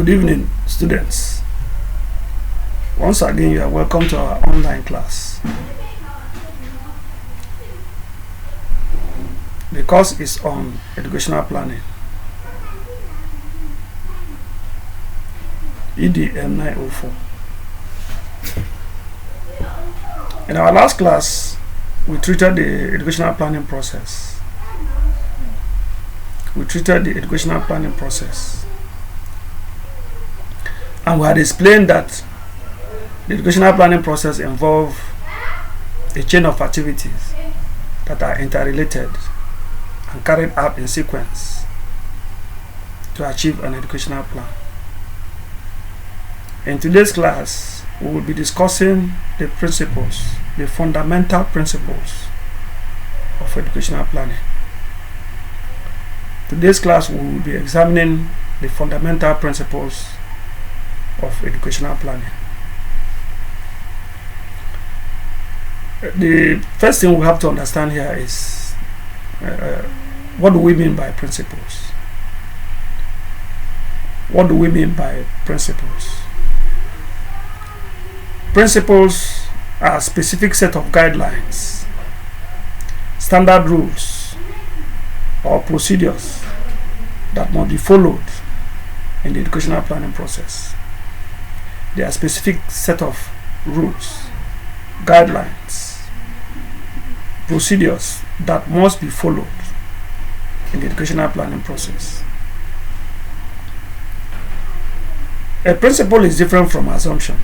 Good evening, students. Once again, you are welcome to our online class. The course is on educational planning. EDM 904. In our last class, we treated the educational planning process. And we had explained that the educational planning process involves a chain of activities that are interrelated and carried out in sequence to achieve an educational plan. In today's class, we will be discussing the fundamental principles of educational planning. Today's class, we will be examining the fundamental principles of educational planning. The first thing we have to understand here is what do we mean by principles? What do we mean by principles? Principles are a specific set of guidelines, standard rules, or procedures that must be followed in the educational planning process. There are specific set of rules, guidelines, procedures that must be followed in the educational planning process. A principle is different from assumption,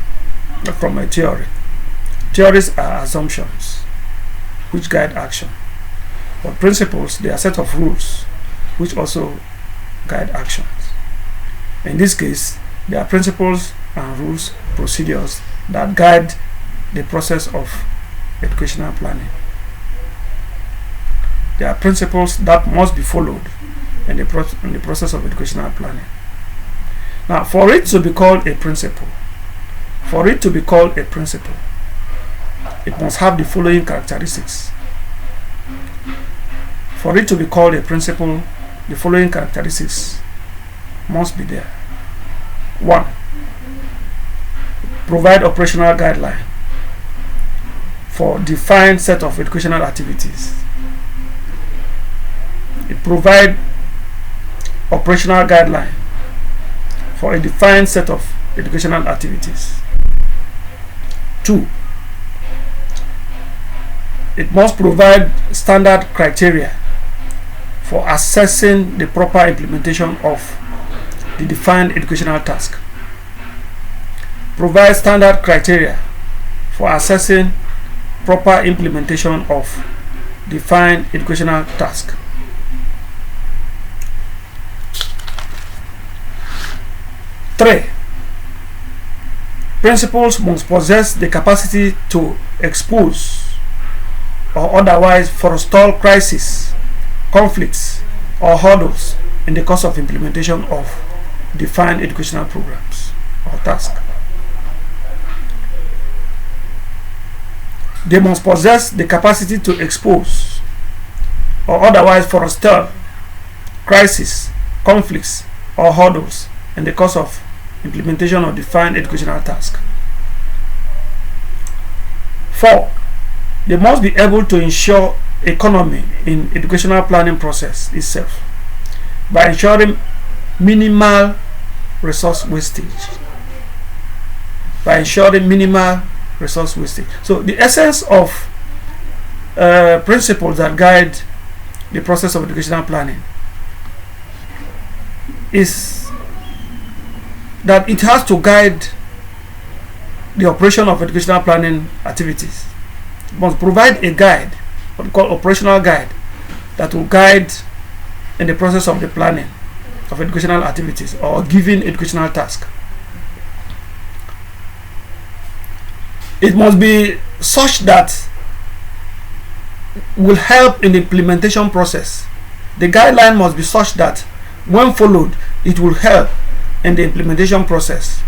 from a theory. Theories are assumptions which guide action, but principles, they are a set of rules which also guide actions. In this case, there are principles and rules, procedures that guide the process of educational planning. There are principles that must be followed in the process of educational planning. Now, for it to be called a principle, it must have the following characteristics. For it to be called a principle, the following characteristics must be there. 1. Provide operational guideline for defined set of educational activities. It provides operational guideline for a defined set of educational activities. 2. It must provide standard criteria for assessing the proper implementation of the defined educational task. Provide standard criteria for assessing proper implementation of defined educational task. 3. Principles must possess the capacity to expose or otherwise forestall crises, conflicts, or hurdles in the course of implementation of defined educational programs or tasks. They must possess the capacity to expose or otherwise forestall crises, conflicts, or hurdles in the course of implementation of defined educational task. 4. They must be able to ensure economy in educational planning process itself by ensuring minimal resource wastage. So the essence of principles that guide the process of educational planning is that it has to guide the operation of educational planning activities. It must provide a guide, what we call operational guide, that will guide in the process of the planning of educational activities or given educational task. It must be such that will help in the implementation process. The guideline must be such that when followed, it will help in the implementation process.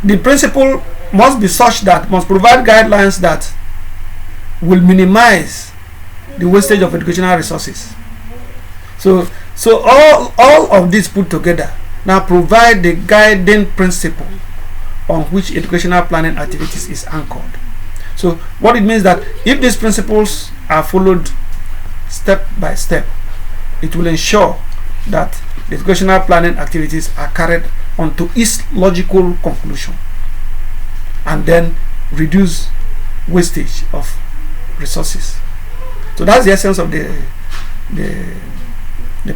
The principle must be such that must provide guidelines that will minimize the wastage of educational resources. So So all of this put together now provide the guiding principle on which educational planning activities is anchored. So what it means that if these principles are followed step by step, it will ensure that the educational planning activities are carried on to its logical conclusion, and then reduce wastage of resources. So that's the essence of the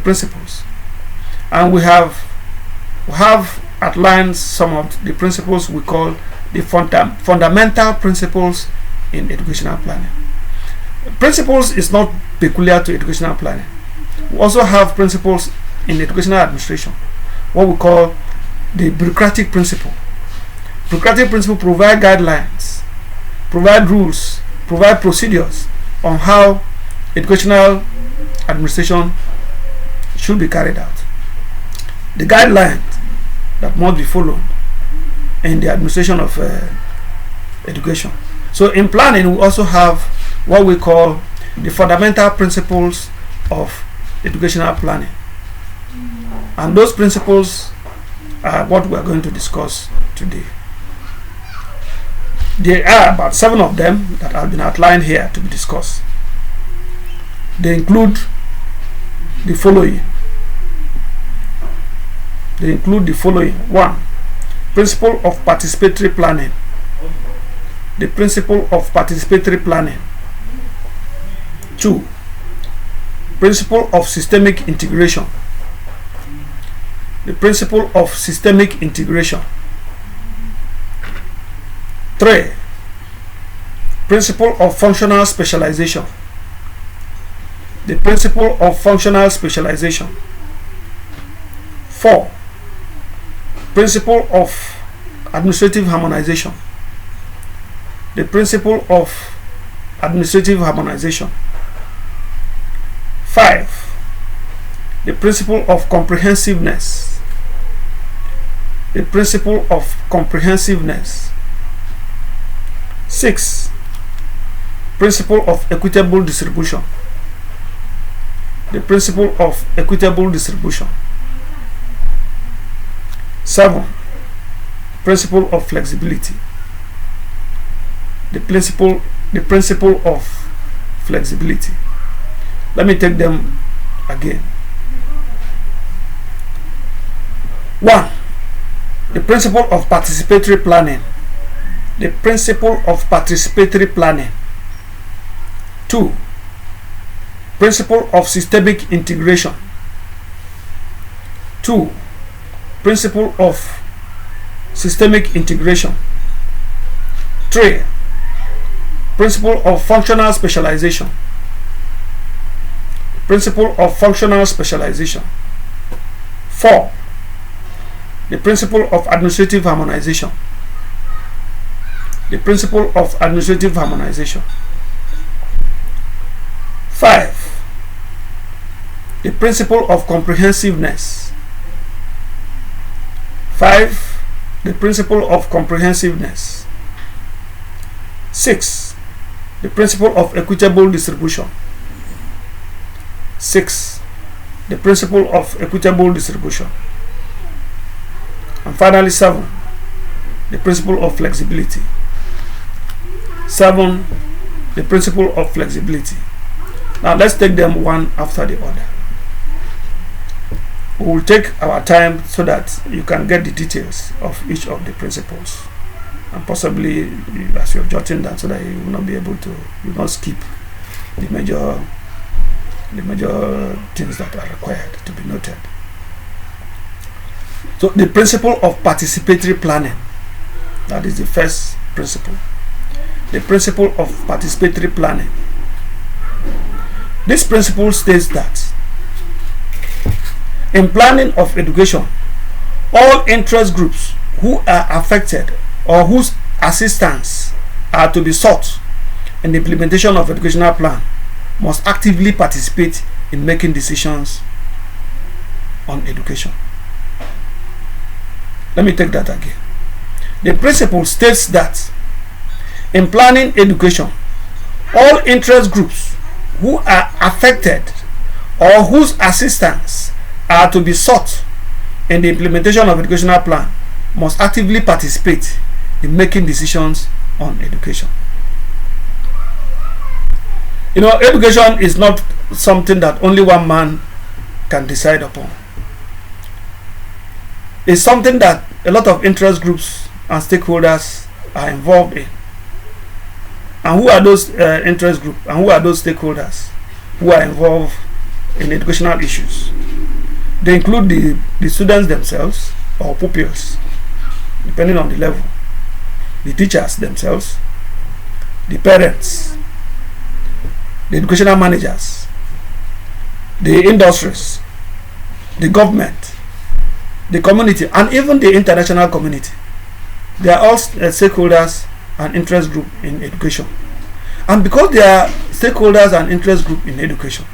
principles. And we have outlined some of the principles we call the fundamental principles in educational planning. Principles is not peculiar to educational planning. We also have principles in educational administration, what we call the bureaucratic principle. Bureaucratic principle provide guidelines, provide rules, provide procedures on how educational administration should be carried out. The guidelines that must be followed in the administration of education. So in planning, we also have what we call the fundamental principles of educational planning. And those principles are what we are going to discuss today. There are about 7 of them that have been outlined here to be discussed. They include the following. 1. Principle of participatory planning. The principle of participatory planning. 2. Principle of systemic integration. The principle of systemic integration. 3. Principle of functional specialization. The principle of functional specialization. 4. Principle of administrative harmonization. The principle of administrative harmonization. 5. The principle of comprehensiveness. The principle of comprehensiveness. 6. Principle of equitable distribution. The principle of equitable distribution. 7. Principle of flexibility. The principle of flexibility. Let me take them again. 1. The principle of participatory planning. The principle of participatory planning. 2. Principle of systemic integration. 2. Principle of systemic integration. 3. Principle of functional specialization. Principle of functional specialization. 4. The principle of administrative harmonization. The principle of administrative harmonization. 5. The principle of comprehensiveness. 5. The principle of comprehensiveness. 6. The principle of equitable distribution. 6. The principle of equitable distribution. And finally, 7. The principle of flexibility. 7. The principle of flexibility. Now let's take them one after the other. We will take our time so that you can get the details of each of the principles, and possibly as you're jotting down, so that you will not be able to, you will not skip the major things that are required to be noted. So the principle of participatory planning, that is the first principle. The principle of participatory planning. This principle states that in planning of education, all interest groups who are affected or whose assistance are to be sought in the implementation of educational plan must actively participate in making decisions on education. Let me take that again. The principle states that in planning education, all interest groups who are affected or whose assistance are to be sought in the implementation of educational plan must actively participate in making decisions on education. You know, education is not something that only one man can decide upon. It's something that a lot of interest groups and stakeholders are involved in. And who are those interest groups and who are those stakeholders who are involved in educational issues? They include the students themselves or pupils, depending on the level, the teachers themselves, the parents, the educational managers, the industries, the government, the community, and even the international community. They are all stakeholders and interest group in education. And because they are stakeholders and interest group in education,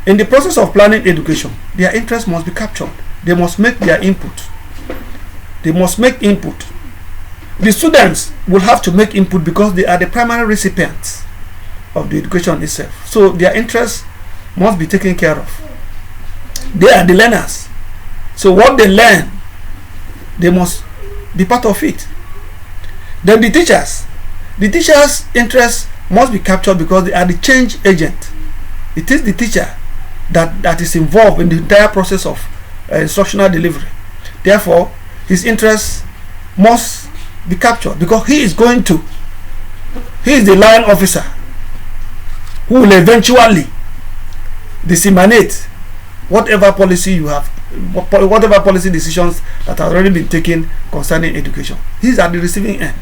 in the process of planning education, their interest must be captured. They must make their input. They must make input. The students will have to make input because they are the primary recipients of the education itself. So their interests must be taken care of. They are the learners. So what they learn, they must be part of it. Then the teachers' interests must be captured because they are the change agent. It is the teacher that is involved in the entire process of instructional delivery. Therefore, his interests must be captured because he is the line officer who will eventually disseminate whatever policy you have, whatever policy decisions that have already been taken concerning education. He is at the receiving end.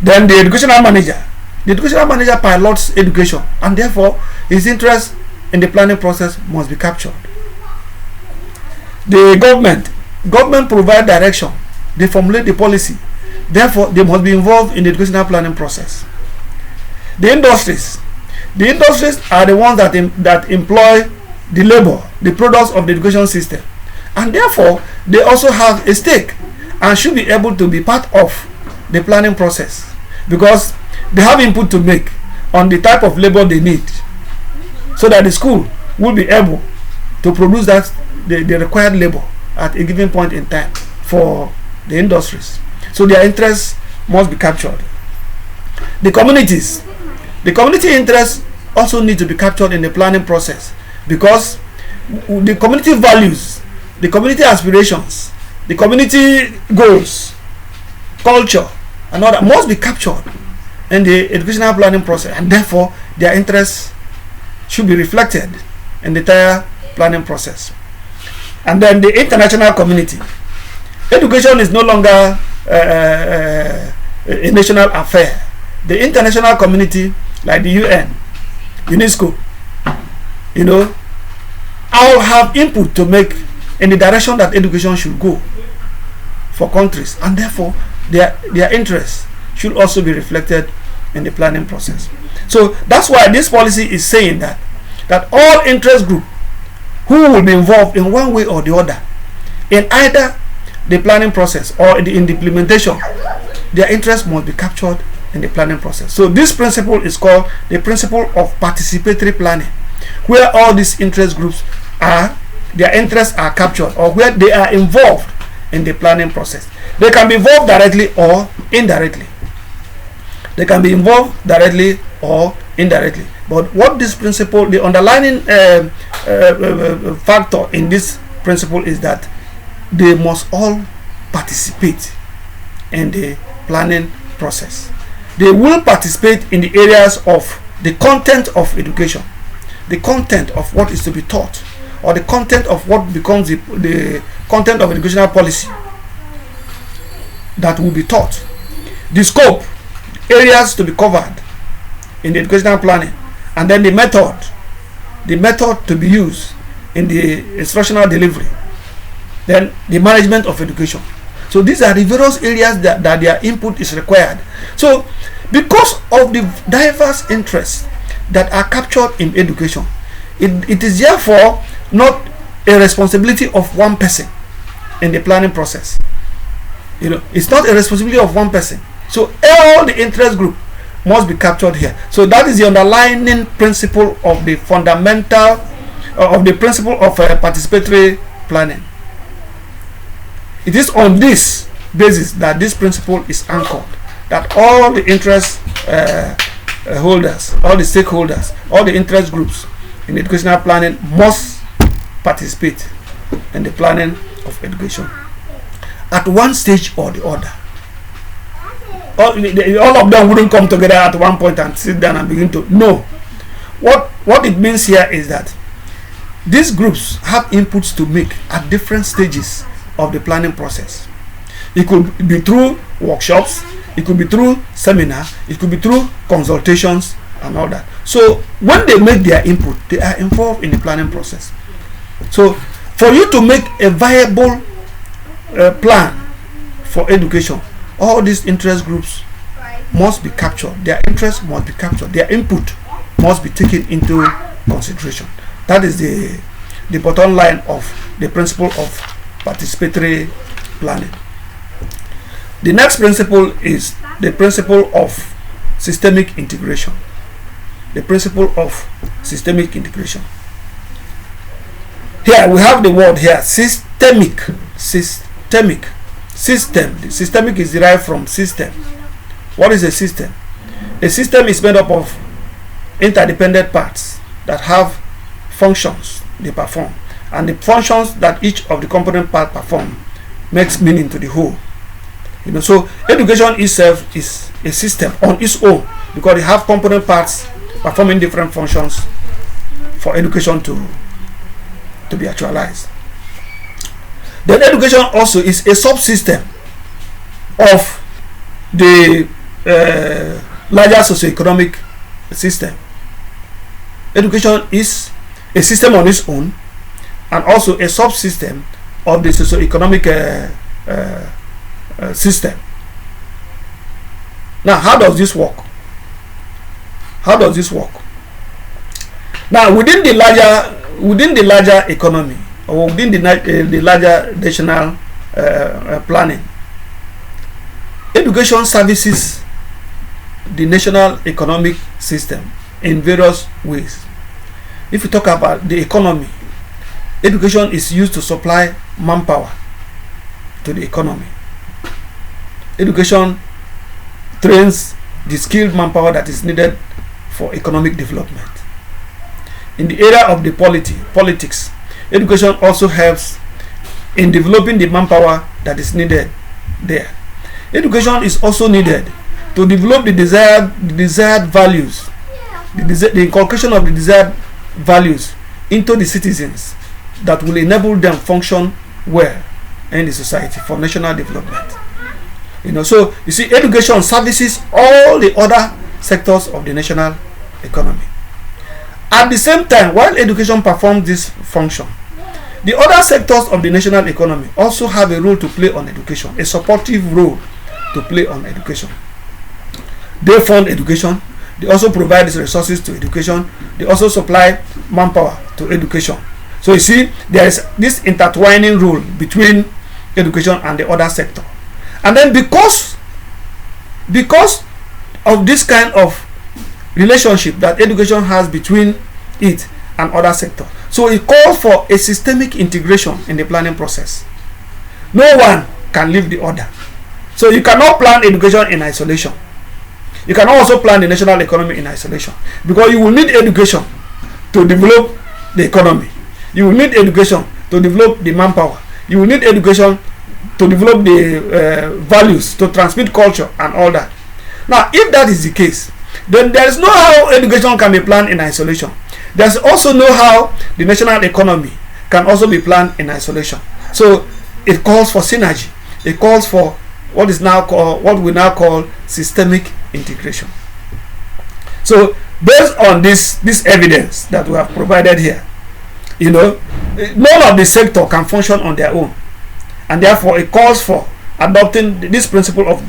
Then the educational manager pilots education, and therefore his interest in the planning process must be captured. The government provide direction, they formulate the policy, therefore they must be involved in the educational planning process. The industries are the ones that employ the labor, the products of the education system, and therefore they also have a stake and should be able to be part of the planning process because they have input to make on the type of labor they need, so that the school will be able to produce the required labor at a given point in time for the industries. So their interests must be captured. The community interests also need to be captured in the planning process because the community values, the community aspirations, the community goals, culture, and all that must be captured in the educational planning process, and therefore their interests should be reflected in the entire planning process. And then the international community. Education is no longer a national affair. The international community, like the UN, UNESCO, all have input to make in the direction that education should go for countries, and therefore their interests should also be reflected in the planning process. So that's why this policy is saying that all interest groups who will be involved in one way or the other in either the planning process or in the implementation, their interests must be captured in the planning process. So this principle is called the principle of participatory planning, where all these interest groups their interests are captured, or where they are involved in the planning process. They can be involved directly or indirectly. But what this principle, the underlying factor in this principle is that they must all participate in the planning process. They will participate in the areas of the content of education, the content of what is to be taught, or the content of what becomes the content of educational policy that will be taught, the scope, areas to be covered in the educational planning, and then the method to be used in the instructional delivery, then the management of education. So these are the various areas that their input is required. So because of the diverse interests that are captured in education, it is therefore not a responsibility of one person in the planning process. It's not a responsibility of one person. So all the interest group must be captured here. So that is the underlying principle of the fundamental of the principle of participatory planning. It is on this basis that this principle is anchored, that all the interest holders, all the stakeholders, all the interest groups in educational planning must participate in the planning of education at one stage or the other. All of them wouldn't come together at one point and sit down and begin to no. What it means here is that these groups have inputs to make at different stages of the planning process. It could be through workshops, it could be through seminar, it could be through consultations and all that. So when they make their input, they are involved in the planning process. So for you to make a viable plan for education, all these interest groups must be captured. Their interests must be captured. Their input must be taken into consideration. That is the bottom line of the principle of participatory planning. The next principle is the principle of systemic integration. The principle of systemic integration. Here we have the word here, systemic. Systemic. System. The systemic is derived from system. What is a system? A system is made up of interdependent parts that have functions they perform, and the functions that each of the component parts perform makes meaning to the whole. So education itself is a system on its own because it have component parts performing different functions for education to be actualized. Then education also is a subsystem of the larger socioeconomic system. Education is a system on its own and also a subsystem of the socioeconomic system. Now, how does this work? How does this work? Now, within the larger economy, or within the larger national planning, education services the national economic system in various ways. If you talk about the economy, education is used to supply manpower to the economy. Education trains the skilled manpower that is needed for economic development. In the area of the politics, education also helps in developing the manpower that is needed there. Education is also needed to develop the desired values, the inculcation of the desired values into the citizens that will enable them function well in the society for national development. So you see, education services all the other sectors of the national economy. At the same time, while education performs this function, the other sectors of the national economy also have a role to play on education, a supportive role to play on education. They fund education, they also provide resources to education, they also supply manpower to education. So you see, there is this intertwining role between education and the other sector. And then because of this kind of relationship that education has between it and other sector, so it calls for a systemic integration in the planning process. No one can leave the other. So you cannot plan education in isolation. You cannot also plan the national economy in isolation, because you will need education to develop the economy. You will need education to develop the manpower. You will need education to develop the values, to transmit culture and all that. Now, if that is the case, then there is no how education can be planned in isolation. There's also no how the national economy can also be planned in isolation. So it calls for synergy. It calls for what we now call systemic integration. So based on this evidence that we have provided here, none of the sector can function on their own, and therefore it calls for adopting this principle of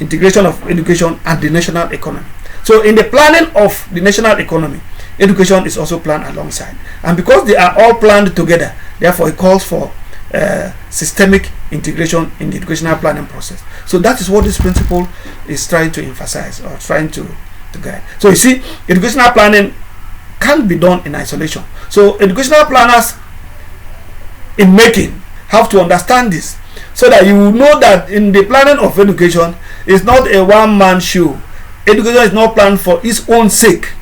integration of education and the national economy. So in the planning of the national economy, education is also planned alongside, and because they are all planned together, therefore it calls for systemic integration in the educational planning process. So that is what this principle is trying to emphasize or trying to guide. So you see, educational planning can't be done in isolation. So educational planners in making have to understand this, so that you will know that in the planning of education, it's not a one-man show. Education is not planned for its own sake.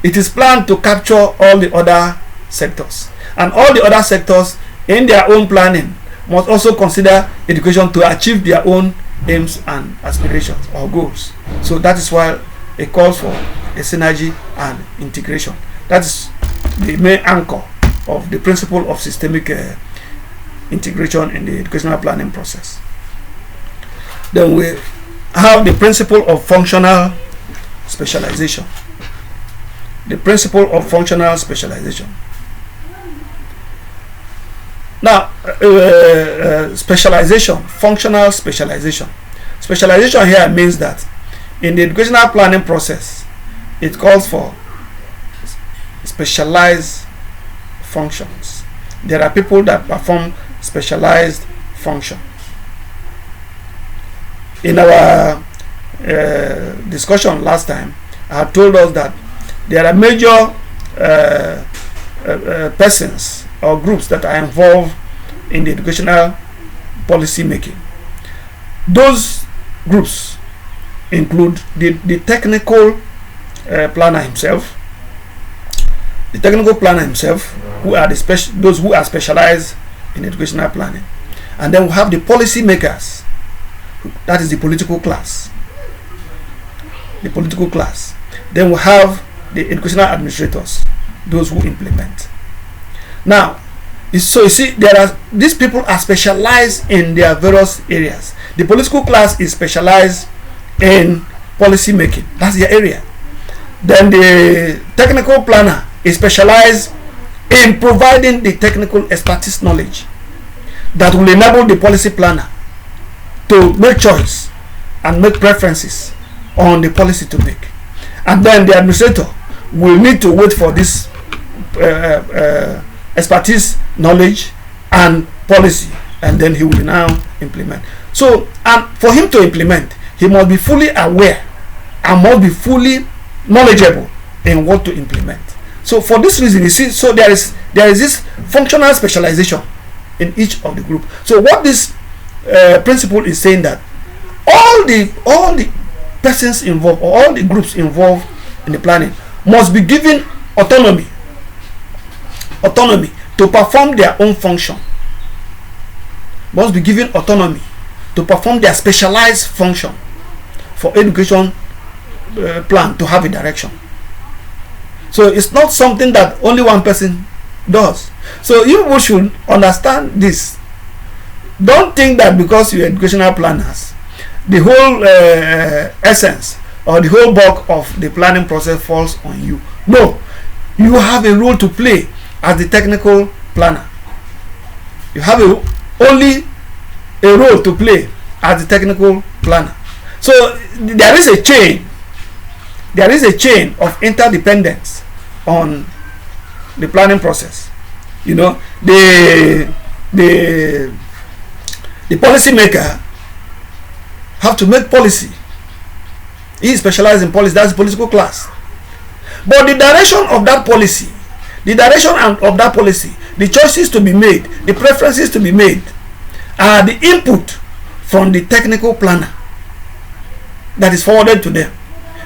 It is planned to capture all the other sectors, and all the other sectors in their own planning must also consider education to achieve their own aims and aspirations or goals. So that is why it calls for a synergy and integration. That is the main anchor of the principle of systemic integration in the educational planning process. Then we have the principle of functional specialization. The principle of functional specialization. Now, specialization, functional specialization. Specialization here means that in the educational planning process, it calls for specialized functions. There are people that perform specialized function. In our discussion last time, I told us that there are major persons or groups that are involved in the educational policy making. Those groups include the technical planner himself, who are those who are specialized in educational planning, and then we have the policy makers, that is the political class. Then we have the educational administrators, those who implement. Now, so you see, these people are specialized in their various areas. The political class is specialized in policy making, that's their area. Then the technical planner is specialized in providing the technical expertise knowledge that will enable the policy planner to make choice and make preferences on the policy to make. And then the administrator will need to wait for this expertise, knowledge, and policy, and then he will now implement. So, and for him to implement, he must be fully aware and must be fully knowledgeable in what to implement. So, for this reason, you see, so there is this functional specialization in each of the group. So, what this principle is saying that all the persons involved, or all the groups involved in the planning, must be given autonomy to perform their own function, must be given autonomy to perform their specialized function for education plan to have a direction. So it's not something that only one person does. So you should understand this. Don't think that because you're educational planners, the whole essence or the whole bulk of the planning process falls on you. No, you have a role to play as the technical planner. You have only a role to play as the technical planner. So there is a chain. There is a chain of interdependence on the planning process. You know, the policy maker have to make policy. He is specialized in policy. That's the political class. But the direction of that policy, the choices to be made, the preferences to be made, are the input from the technical planner that is forwarded to them.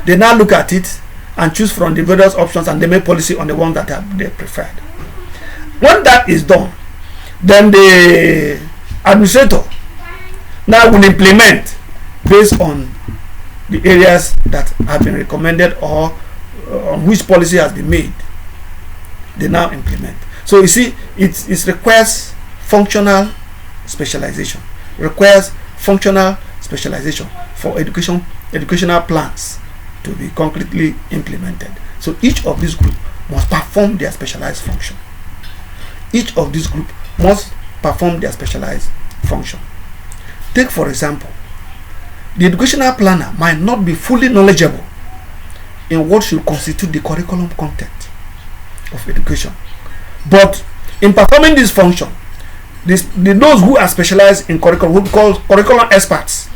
They now look at it and choose from the various options, and they make policy on the ones that they preferred. When that is done, then the administrator now will implement based on the areas that have been recommended or on which policy has been made. They now implement. So you see, it requires functional specialization. Requires functional specialization for educational plans to be concretely implemented. So each of these groups must perform their specialized function. Each of these groups must perform their specialized function. Take for example, the educational planner might not be fully knowledgeable in what should constitute the curriculum content of education, but in performing this function, those who are specialized in curriculum, who we call curriculum experts,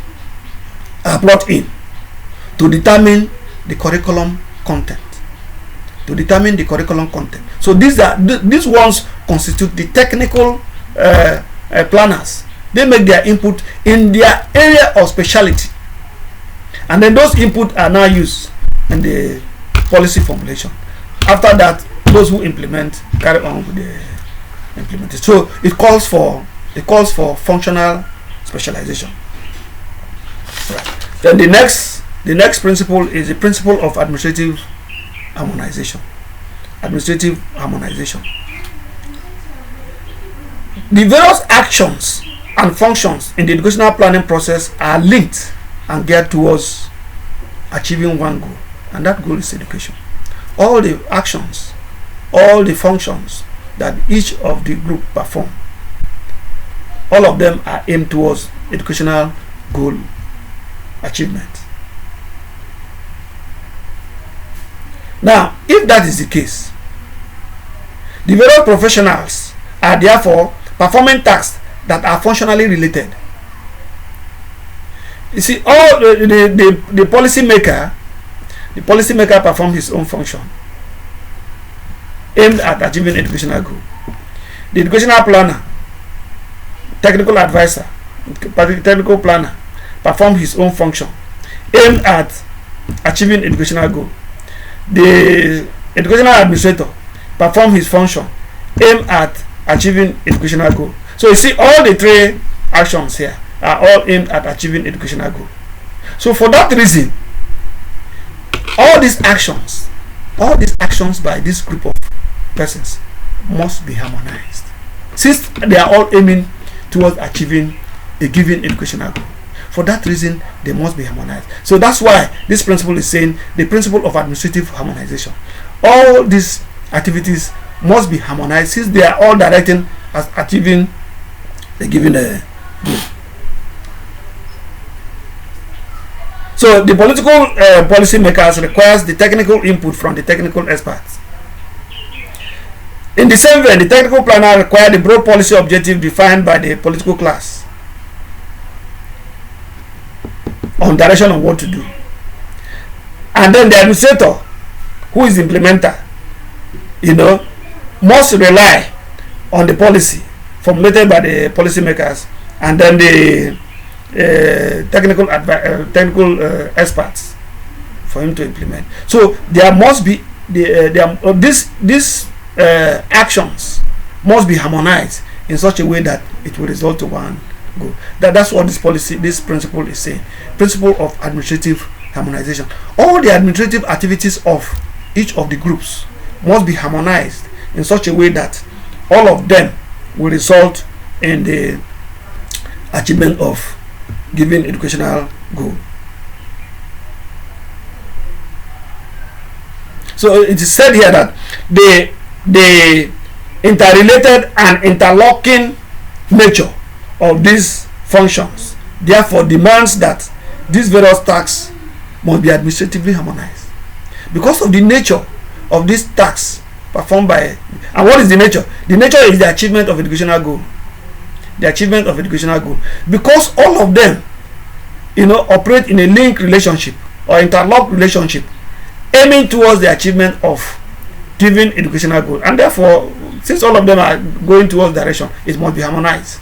are brought in to determine the curriculum content. to determine the curriculum content. So these ones constitute the technical planners. They make their input in their area of specialty, and then those input are now used in the policy formulation. After that, those who implement carry on with the implementation. So it calls for functional specialization. Right. Then the next principle is the principle of administrative harmonization. Administrative harmonization. The various actions and functions in the educational planning process are linked and geared towards achieving one goal, and that goal is education. All the actions, all the functions that each of the group perform, all of them are aimed towards educational goal achievement. Now, if that is the case, the various professionals are therefore performing tasks that are functionally related. You see, all the policy maker performs his own function aimed at achieving educational goal. The educational planner, technical advisor, technical planner perform his own function aimed at achieving educational goal. The educational administrator perform his function aimed at achieving educational goal. So you see, all the three actions here are all aimed at achieving educational goal. So for that reason, all these actions by this group of persons must be harmonized, since they are all aiming towards achieving a given educational goal. For that reason, they must be harmonized. So that's why this principle is saying the principle of administrative harmonization. All these activities must be harmonized, since they are all directing as achieving a given goal. So the political policy makers requires the technical input from the technical experts. In the same way, the technical planner requires the broad policy objective defined by the political class on direction of what to do. And then the administrator, who is the implementer, must rely on the policy formulated by the policy makers, and then the technical experts for him to implement. So there must be these actions must be harmonized in such a way that it will result to one goal. That's what this principle is saying. Principle of administrative harmonization. All the administrative activities of each of the groups must be harmonized in such a way that all of them will result in the achievement of given educational goal. So it is said here that the interrelated and interlocking nature of these functions therefore demands that these various tasks must be administratively harmonized. Because of the nature of these tasks performed by, and what is the nature? The nature is the achievement of educational goal. The achievement of educational goal. Because all of them, operate in a linked relationship or interlocked relationship, aiming towards the achievement of given educational goal. And therefore, since all of them are going towards direction, it must be harmonized.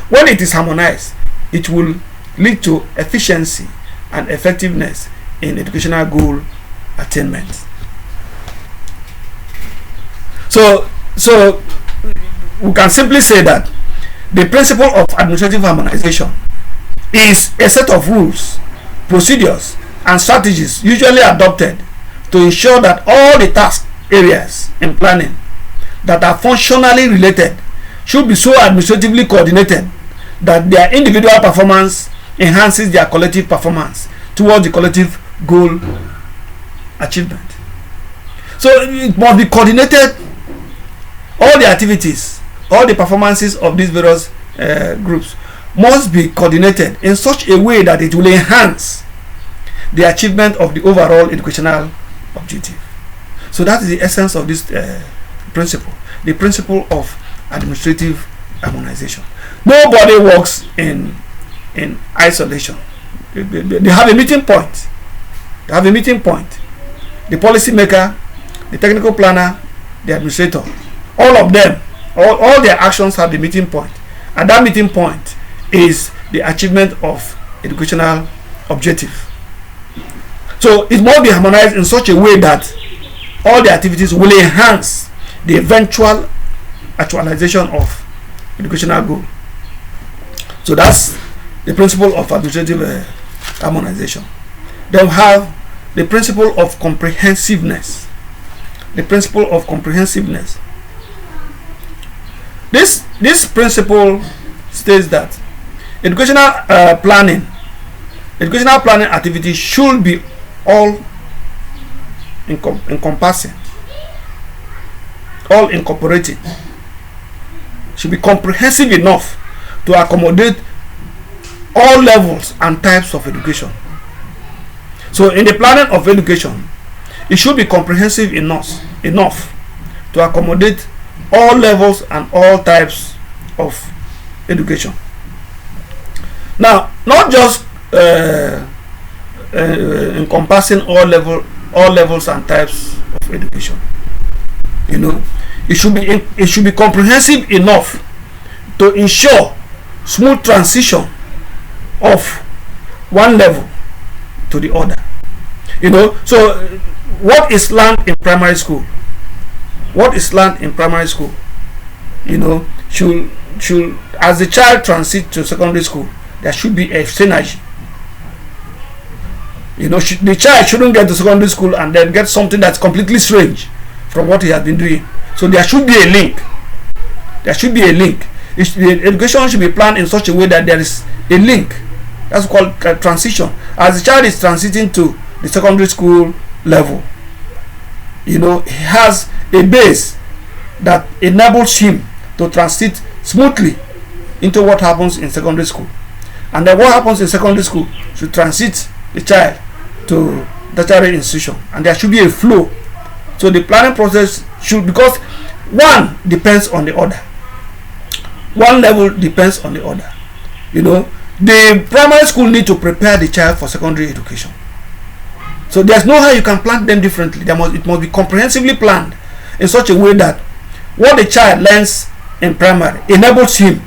When it is harmonized, it will lead to efficiency and effectiveness in educational goal attainment. So we can simply say that the principle of administrative harmonization is a set of rules, procedures, and strategies usually adopted to ensure that all the task areas in planning that are functionally related should be so administratively coordinated that their individual performance enhances their collective performance towards the collective goal achievement. So it must be coordinated. All the activities, all the performances of these various groups must be coordinated in such a way that it will enhance the achievement of the overall educational objective. So that is the essence of this principle, the principle of administrative harmonization. Nobody works in isolation. They have a meeting point. The policy maker the technical planner, the administrator. All of them, all their actions have the meeting point. And that meeting point is the achievement of educational objective. So it must be harmonized in such a way that all the activities will enhance the eventual actualization of educational goal. So that's the principle of administrative harmonization. Then we have the principle of comprehensiveness. The principle of comprehensiveness. This principle states that educational planning activities should be all encompassing, all incorporating, should be comprehensive enough to accommodate all levels and types of education. So in the planning of education, it should be comprehensive enough to accommodate all levels and all types of education. Now, not just encompassing all levels and types of education. You know, it should be comprehensive enough to ensure smooth transition of one level to the other. You know, so what is learned in primary school? What is learned in primary school? You know, should as the child transit to secondary school, there should be a synergy. You know, the child shouldn't get to secondary school and then get something that's completely strange from what he has been doing. So there should be a link. There should be a link. The education should be planned in such a way that there is a link. That's called transition. As the child is transiting to the secondary school level, you know, he has a base that enables him to transit smoothly into what happens in secondary school. And then what happens in secondary school should transit the child to tertiary institution, and there should be a flow. So the planning process should, because one depends on the other, one level depends on the other. You know, the primary school need to prepare the child for secondary education. So there's no how you can plan them differently. It must be comprehensively planned in such a way that what the child learns in primary enables him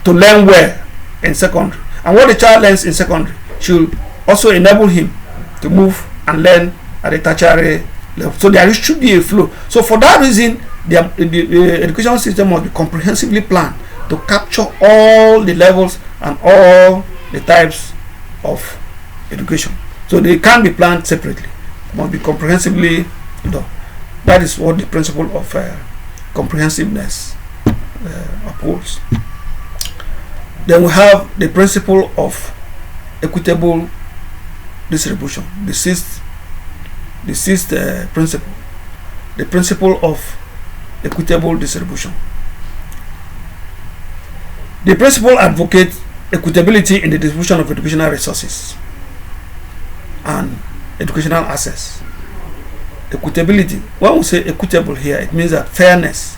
to learn well in secondary, and what the child learns in secondary should also enable him to move and learn at the tertiary level. So there should be a flow. So for that reason, the education system must be comprehensively planned to capture all the levels and all the types of education. So they can't be planned separately. It must be comprehensively done. That is what the principle of comprehensiveness upholds. Then we have the principle of equitable distribution, the sixth principle, the principle of equitable distribution. The principle advocates equitability in the distribution of educational resources and educational access. Equitability, when we say equitable here, it means that fairness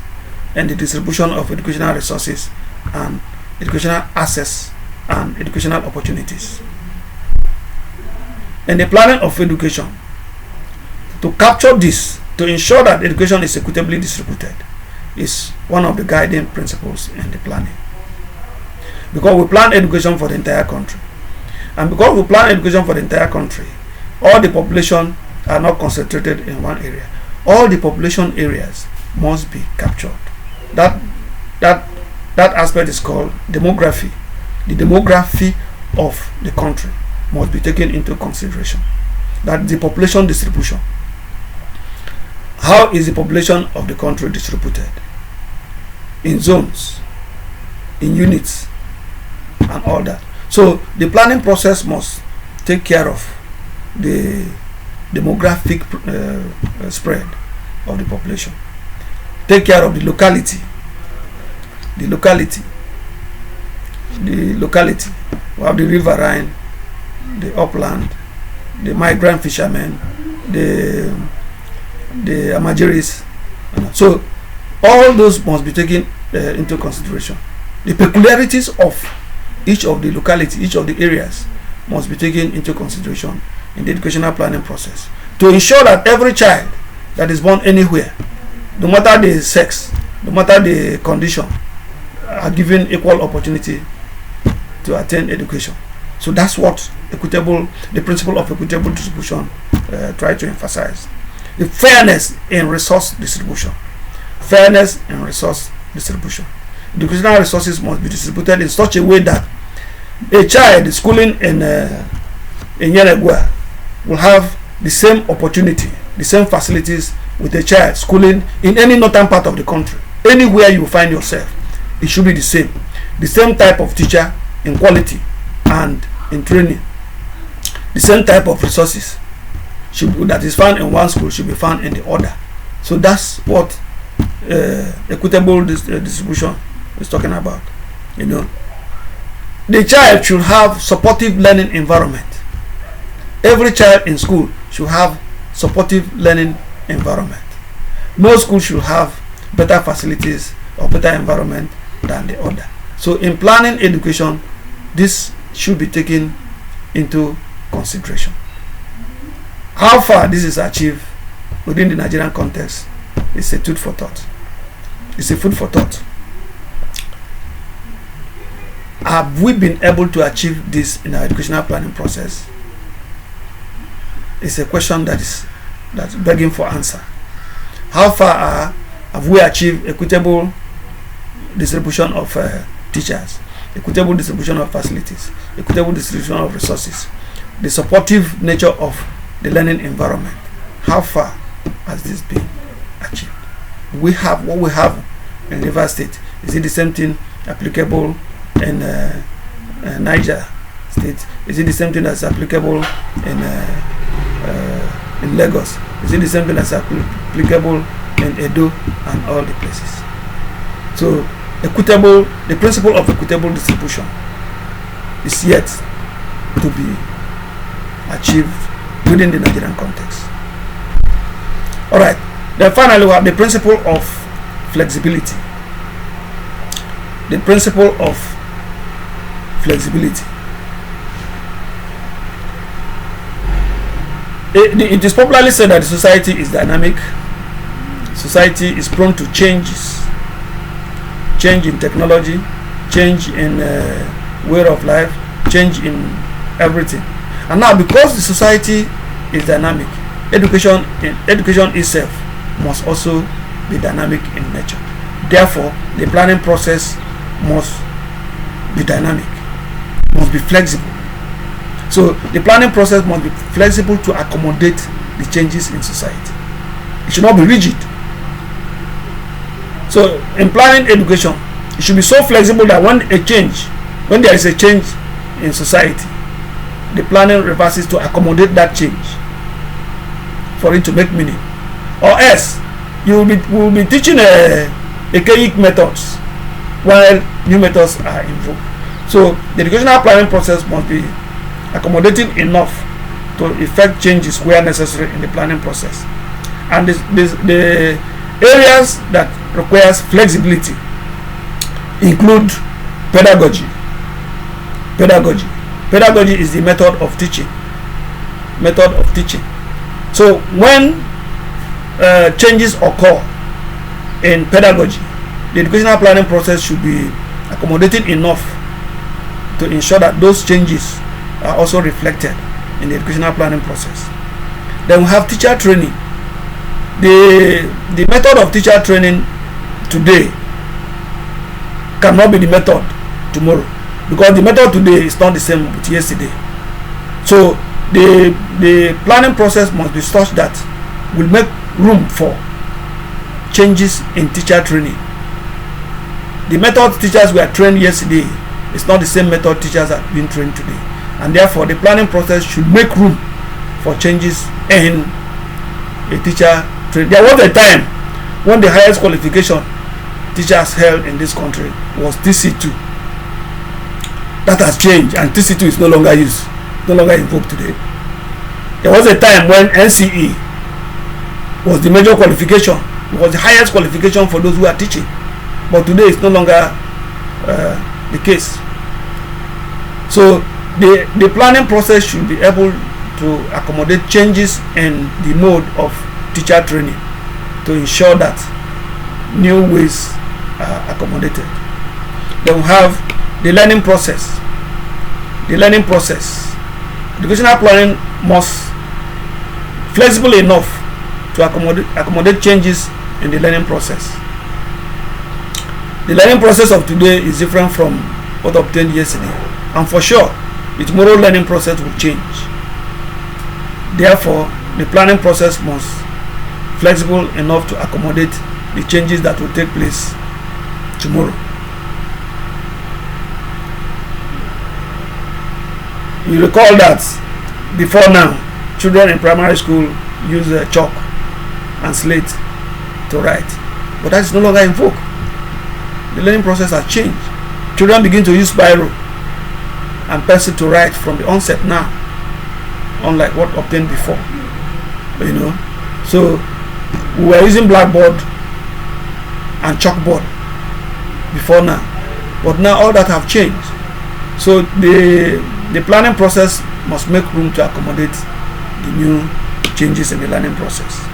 in the distribution of educational resources and educational access and educational opportunities. In the planning of education, to capture this, to ensure that education is equitably distributed, is one of the guiding principles in the planning. Because we plan education for the entire country, and because we plan education for the entire country, all the population are not concentrated in one area. All the population areas must be captured. That aspect is called demography. The demography of the country must be taken into consideration. That the population distribution. How is the population of the country distributed? In zones, in units, and all that. So the planning process must take care of the demographic spread of the population. Take care of the locality. We have the riverine, the upland, the migrant fishermen, the Amajiris. So all those must be taken into consideration. The peculiarities of each of the locality, each of the areas must be taken into consideration in the educational planning process. to ensure that every child that is born anywhere, no matter the sex, no matter the condition, are given equal opportunity to attain education. So that's what the principle of equitable distribution try to emphasize. The fairness in resource distribution. Fairness in resource distribution. Educational resources must be distributed in such a way that a child schooling in Yelegua will have the same opportunity, the same facilities with a child schooling in any northern part of the country. Anywhere you find yourself, it should be the same. The same type of teacher in quality and in training. The same type of resources that is found in one school should be found in the other. So that's what equitable distribution is talking about. You know, the child should have supportive learning environment. Every child in school should have supportive learning environment. No school should have better facilities or better environment than the other. So in planning education, this should be taken into consideration. How far this is achieved within the Nigerian context is a food for thought. It's a food for thought. Have we been able to achieve this in our educational planning process? It's a question that's begging for answer. How far have we achieved equitable distribution of teachers, equitable distribution of facilities, equitable distribution of resources, the supportive nature of the learning environment? How far has this been achieved? We have what we have in River State. Is it the same thing applicable in Niger State? Is it the same thing that's applicable in Lagos? Is it the same thing that's applicable in Edo and all the places? So the principle of equitable distribution is yet to be achieved within the Nigerian context. All right. Then finally, we have the principle of flexibility. The principle of flexibility. It is popularly said that the society is dynamic. Society is prone to changes. Change in technology, change in way of life, change in everything. And now, because the society is dynamic, education itself must also be dynamic in nature. Therefore, the planning process must be dynamic, must be flexible. So the planning process must be flexible to accommodate the changes in society. It should not be rigid. So in planning education, it should be so flexible that when there is a change in society, the planning reverses to accommodate that change for it to make meaning. Or else, we will be teaching archaic methods while new methods are in vogue. So the educational planning process must be accommodating enough to effect changes where necessary in the planning process. And the areas that requires flexibility include pedagogy. Pedagogy is the method of teaching. So when changes occur in pedagogy, the educational planning process should be accommodating enough to ensure that those changes are also reflected in the educational planning process. Then we have teacher training. The method of teacher training today cannot be the method tomorrow, because the method today is not the same with yesterday. So the planning process must be such that will make room for changes in teacher training. The method teachers were trained yesterday is not the same method teachers are being trained today, and therefore the planning process should make room for changes in a teacher training. There was a time when the highest qualification teachers held in this country was TC2. That has changed, and TC2 is no longer used, no longer invoked today. There was a time when NCE was the major qualification, it was the highest qualification for those who are teaching, but today it's no longer the case. So the planning process should be able to accommodate changes in the mode of teacher training to ensure that new ways are accommodated. Then we have the learning process. The learning process. Educational planning must flexible enough to accommodate changes in the learning process. The learning process of today is different from what obtained yesterday, and for sure the tomorrow learning process will change. Therefore, the planning process must flexible enough to accommodate the changes that will take place tomorrow. You recall that before now, children in primary school use chalk and slate to write, but that is no longer in vogue. The learning process has changed. Children begin to use biro and pencil to write from the onset now, unlike what obtained before. You know, so we were using blackboard and chalkboard before now, but now all that have changed. So the planning process must make room to accommodate the new changes in the learning process.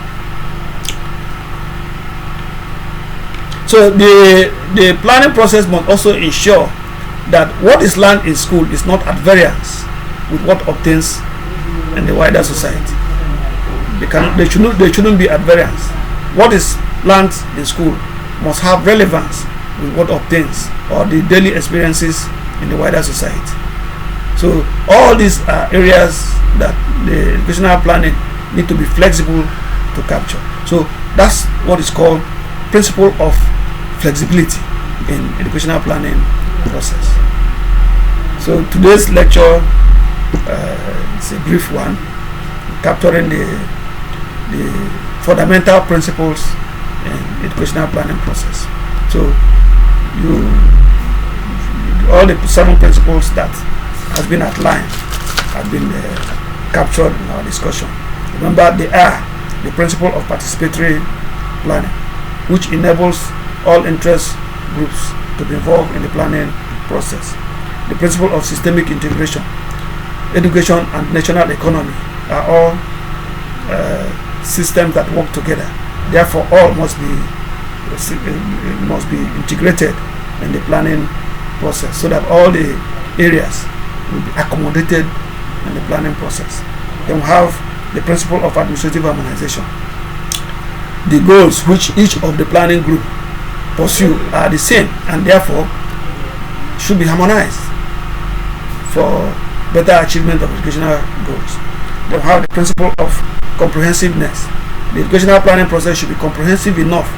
So the planning process must also ensure that what is learned in school is not at variance with what obtains in the wider society. They shouldn't be at variance. What is learned in school must have relevance with what obtains or the daily experiences in the wider society. So all these are areas that the educational planning need to be flexible to capture. So that's what is called principle of flexibility in educational planning process. So today's lecture is a brief one, capturing the fundamental principles in educational planning process. So all the 7 principles that has been outlined have been captured in our discussion. Remember, they are the principle of participatory planning, which enables all interest groups to be involved in the planning process. The principle of systemic integration. Education and national economy are all systems that work together. Therefore, all must be integrated in the planning process so that all the areas will be accommodated in the planning process. Then we have the principle of administrative harmonization. The goals which each of the planning group pursue are the same and therefore should be harmonized for better achievement of educational goals. Then we have the principle of comprehensiveness. The educational planning process should be comprehensive enough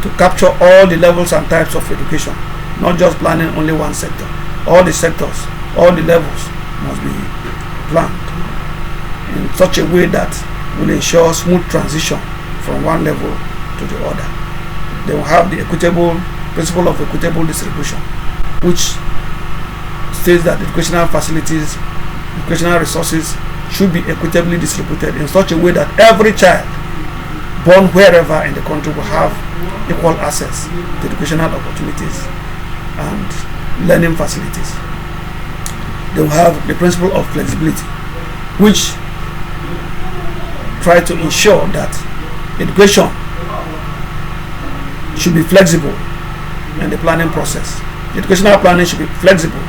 to capture all the levels and types of education, not just planning only one sector. All the sectors, all the levels must be planned in such a way that will ensure smooth transition from one level to the other. They will have the principle of equitable distribution, which states that educational facilities, educational resources should be equitably distributed in such a way that every child born wherever in the country will have equal access to educational opportunities and learning facilities. They will have the principle of flexibility, which try to ensure that education should be flexible in the planning process. The educational planning should be flexible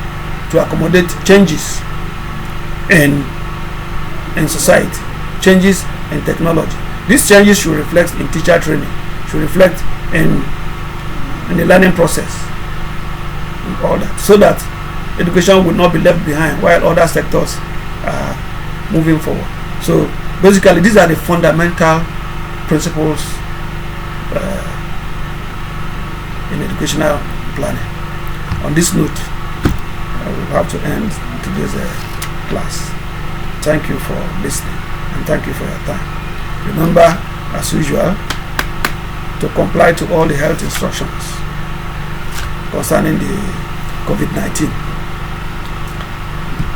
to accommodate changes in society, changes in technology. These changes should reflect in teacher training, should reflect in the learning process, and all that, so that education will not be left behind while other sectors are moving forward. So basically, these are the fundamental principles in educational planning. On this note, I will have to end today's class. Thank you for listening and thank you for your time. Remember, as usual, to comply to all the health instructions concerning the COVID-19.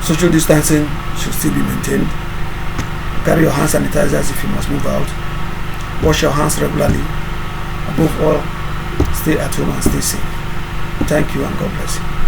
Social distancing should still be maintained. Carry your hand sanitizers if you must move out. Wash your hands regularly. Above all, stay at home and stay safe. Thank you and God bless you.